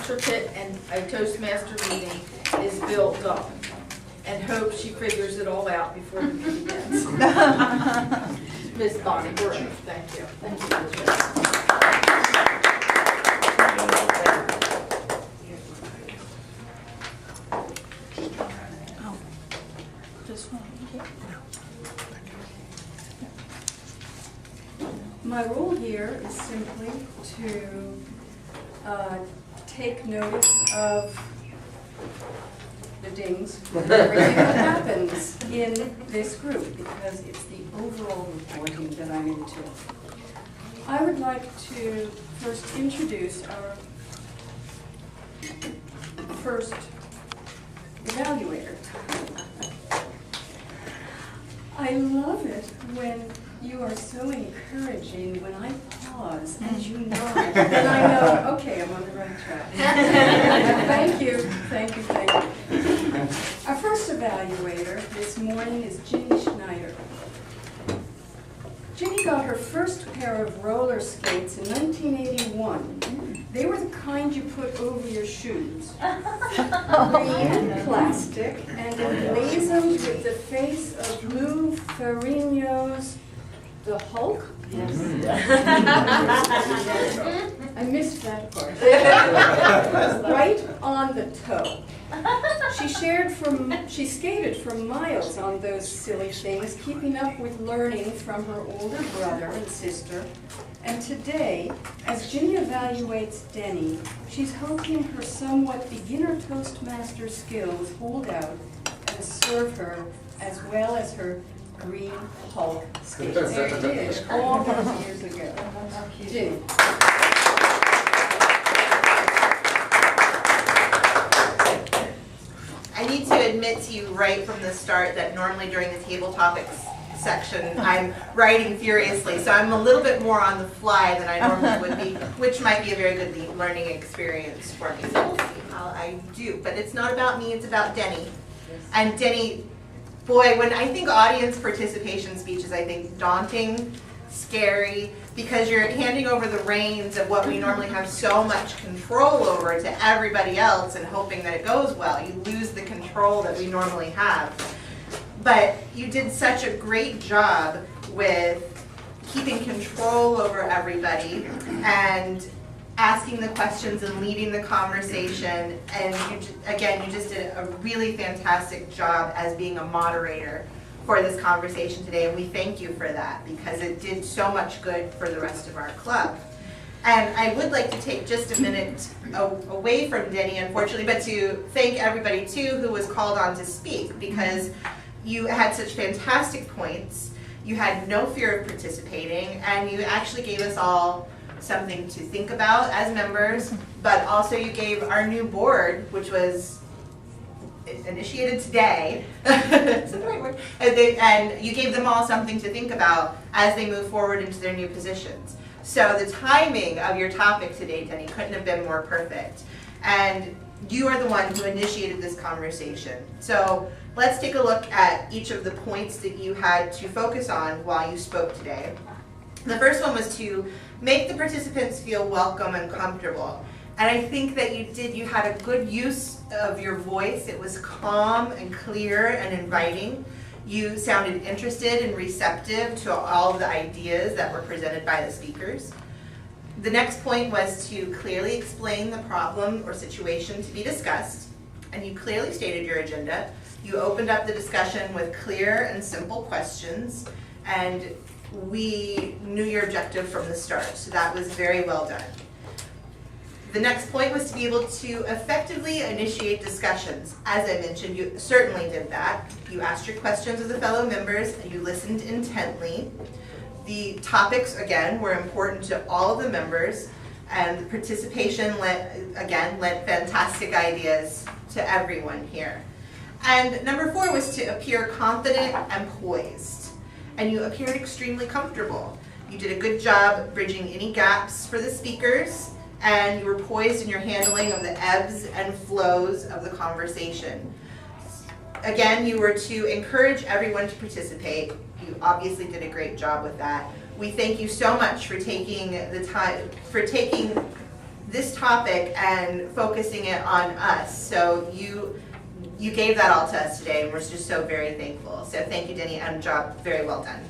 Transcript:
intricate and a Toastmaster meeting is built up, and hope she figures it all out before the meeting begins. Miss Bonnie Burrow, thank you. Thank you, Ms. Rose. My role here is simply to take notice of the dings, everything that happens in this group, because it's the overall reporting that I'm into. I would like to first introduce our first evaluator. I love it when you are so encouraging when I pause and you nod, and I know, okay, I'm on the right track. Thank you, thank you, thank you. Our first evaluator this morning is Ginny Schneider. Ginny got her first pair of roller skates in 1981. They were the kind you put over your shoes. Green plastic and emblazoned with the face of Lou Ferrigno's The Hulk? Yes. I missed that part. Right on the toe. She skated for miles on those silly things, keeping up with learning from her older brother and sister. And today, as Ginny evaluates Denny, she's hoping her somewhat beginner Toastmaster skills hold out and serve her as well as her Green Hulk skates. They did all those years ago. Ginny. I need to admit to you right from the start that normally during the table topics section I'm writing furiously, so I'm a little bit more on the fly than I normally would be, which might be a very good learning experience for me. So we'll see how I do. But it's not about me, it's about Denny. And Denny, boy, when I think audience participation speeches, I think daunting, scary, because you're handing over the reins of what we normally have so much control over to everybody else and hoping that it goes well. You lose the control that we normally have. But you did such a great job with keeping control over everybody and asking the questions and leading the conversation. And you just did a really fantastic job as being a moderator for this conversation today, and we thank you for that because it did so much good for the rest of our club. And I would like to take just a minute away from Denny, unfortunately, but to thank everybody too who was called on to speak, because you had such fantastic points, you had no fear of participating, and you actually gave us all something to think about as members, but also you gave our new board, which was initiated today, is that the right word? And you gave them all something to think about as they move forward into their new positions. So the timing of your topic today, Denny, couldn't have been more perfect. And you are the one who initiated this conversation. So let's take a look at each of the points that you had to focus on while you spoke today. The first one was to make the participants feel welcome and comfortable. And I think that you had a good use of your voice. It was calm and clear and inviting. You sounded interested and receptive to all of the ideas that were presented by the speakers. The next point was to clearly explain the problem or situation to be discussed, and you clearly stated your agenda. You opened up the discussion with clear and simple questions, and we knew your objective from the start, so that was very well done. The next point was to be able to effectively initiate discussions. As I mentioned, you certainly did that. You asked your questions of the fellow members and you listened intently. The topics, again, were important to all of the members, and participation lent fantastic ideas to everyone here. And number 4 was to appear confident and poised. And you appeared extremely comfortable. You did a good job bridging any gaps for the speakers, and you were poised in your handling of the ebbs and flows of the conversation. Again, you were to encourage everyone to participate. You obviously did a great job with that. We thank you so much for taking the time, for taking this topic and focusing it on us. So you gave that all to us today, and we're just so very thankful. So thank you, Denny, and job very well done.